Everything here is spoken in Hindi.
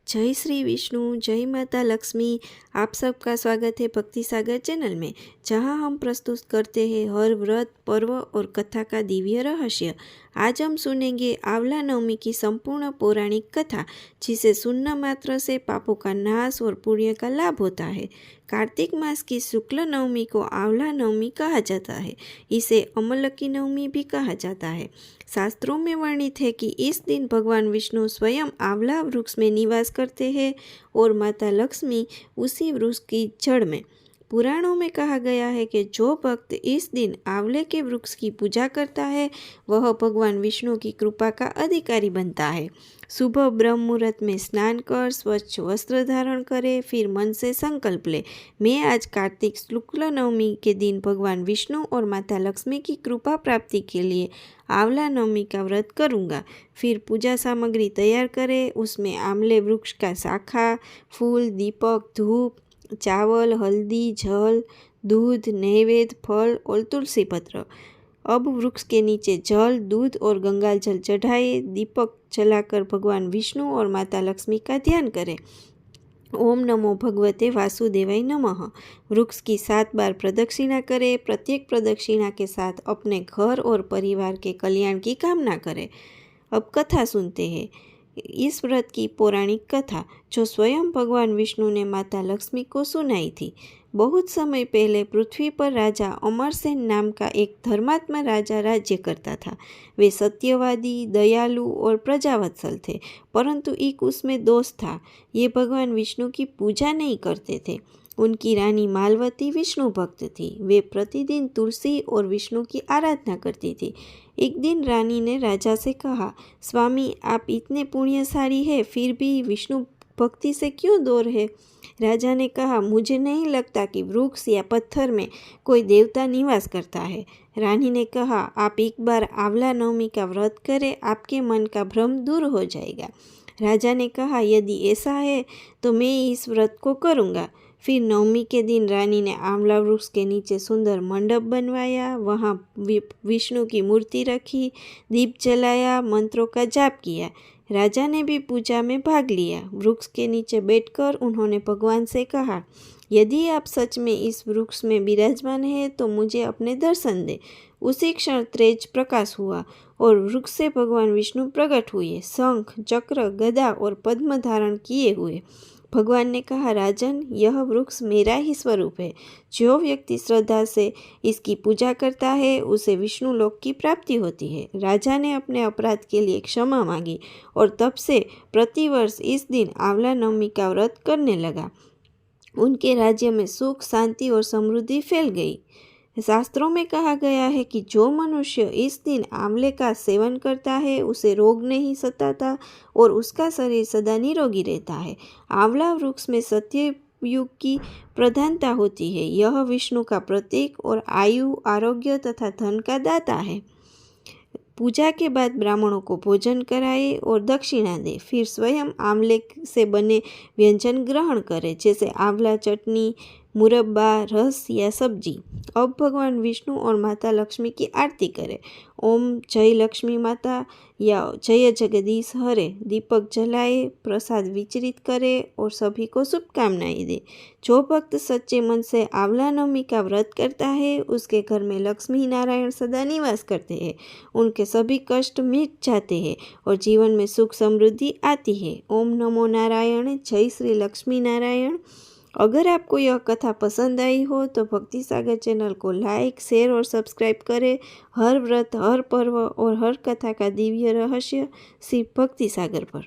जय श्री विष्णु, जय माता लक्ष्मी। आप सबका स्वागत है भक्ति सागर चैनल में, जहां हम प्रस्तुत करते हैं हर व्रत, पर्व और कथा का दिव्य रहस्य। आज हम सुनेंगे आंवला नवमी की संपूर्ण पौराणिक कथा, जिसे सुनने मात्र से पापों का नाश और पुण्य का लाभ होता है। कार्तिक मास की शुक्ल नवमी को आंवला नवमी कहा जाता है। इसे अमलकी नवमी भी कहा जाता है। शास्त्रों में वर्णित है कि इस दिन भगवान विष्णु स्वयं आंवला वृक्ष में निवास करते हैं और माता लक्ष्मी उसी वृक्ष की जड़ में। पुराणों में कहा गया है कि जो भक्त इस दिन आंवले के वृक्ष की पूजा करता है, वह भगवान विष्णु की कृपा का अधिकारी बनता है। सुबह ब्रह्म मुहूर्त में स्नान कर स्वच्छ वस्त्र धारण करे, फिर मन से संकल्प ले, मैं आज कार्तिक शुक्ल नवमी के दिन भगवान विष्णु और माता लक्ष्मी की कृपा प्राप्ति के लिए आंवला नवमी का व्रत करूँगा। फिर पूजा सामग्री तैयार करें। उसमें आंवले वृक्ष का शाखा, फूल, दीपक, धूप, चावल, हल्दी, जल, दूध, नैवेद्य, फल और तुलसी पत्र। अब वृक्ष के नीचे जल, दूध और गंगा जल चढ़ाए। दीपक जलाकर भगवान विष्णु और माता लक्ष्मी का ध्यान करें। ओम नमो भगवते वासुदेवाय नमः। वृक्ष की 7 बार प्रदक्षिणा करें। प्रत्येक प्रदक्षिणा के साथ अपने घर और परिवार के कल्याण की कामना करें। अब कथा सुनते हैं। इस व्रत की पौराणिक कथा जो स्वयं भगवान विष्णु ने माता लक्ष्मी को सुनाई थी। बहुत समय पहले पृथ्वी पर राजा अमरसेन नाम का एक धर्मात्मा राजा राज्य करता था। वे सत्यवादी, दयालु और प्रजावत्सल थे, परंतु एक उसमें दोष था। ये भगवान विष्णु की पूजा नहीं करते थे। उनकी रानी मालवती विष्णु भक्त थी। वे प्रतिदिन तुलसी और विष्णु की आराधना करती थी। एक दिन रानी ने राजा से कहा, स्वामी, आप इतने पुण्यशाली हैं, फिर भी विष्णु भक्ति से क्यों दूर है? राजा ने कहा, मुझे नहीं लगता कि वृक्ष या पत्थर में कोई देवता निवास करता है। रानी ने कहा, आप एक बार आंवला नवमी का व्रत करें, आपके मन का भ्रम दूर हो जाएगा। राजा ने कहा, यदि ऐसा है तो मैं इस व्रत को करूँगा। फिर नवमी के दिन रानी ने आंवला वृक्ष के नीचे सुंदर मंडप बनवाया। वहाँ विष्णु की मूर्ति रखी, दीप जलाया, मंत्रों का जाप किया। राजा ने भी पूजा में भाग लिया। वृक्ष के नीचे बैठकर उन्होंने भगवान से कहा, यदि आप सच में इस वृक्ष में विराजमान हैं तो मुझे अपने दर्शन दे। उसी क्षण तेज प्रकाश हुआ और वृक्ष से भगवान विष्णु प्रकट हुए, शंख, चक्र, गदा और पद्म धारण किए हुए। भगवान ने कहा, राजन, यह वृक्ष मेरा ही स्वरूप है। जो व्यक्ति श्रद्धा से इसकी पूजा करता है, उसे विष्णु लोक की प्राप्ति होती है। राजा ने अपने अपराध के लिए क्षमा मांगी और तब से प्रतिवर्ष इस दिन आंवला नवमी का व्रत करने लगा। उनके राज्य में सुख, शांति और समृद्धि फैल गई। शास्त्रों में कहा गया है कि जो मनुष्य इस दिन आंवले का सेवन करता है, उसे रोग नहीं सताता और उसका शरीर सदा निरोगी रहता है। आंवला वृक्ष में सत्य युग की प्रधानता होती है। यह विष्णु का प्रतीक और आयु, आरोग्य तथा धन का दाता है। पूजा के बाद ब्राह्मणों को भोजन कराए और दक्षिणा दे। फिर स्वयं आंवले से बने व्यंजन ग्रहण करें, जैसे आंवला चटनी, मुरब्बा, रस या सब्जी। अब भगवान विष्णु और माता लक्ष्मी की आरती करें। ओम जय लक्ष्मी माता या जय जगदीश हरे दीपक जलाए, प्रसाद वितरित करे और सभी को शुभकामनाएं दे। जो भक्त सच्चे मन से आंवला नवमी का व्रत करता है, उसके घर में लक्ष्मी नारायण सदा निवास करते हैं। उनके सभी कष्ट मिट जाते हैं और जीवन में सुख समृद्धि आती है। ओम नमो नारायण। जय श्री लक्ष्मी नारायण। अगर आपको यह कथा पसंद आई हो तो भक्ति सागर चैनल को लाइक, शेयर और सब्सक्राइब करें। हर व्रत, हर पर्व और हर कथा का दिव्य रहस्य सिर्फ भक्ति सागर पर।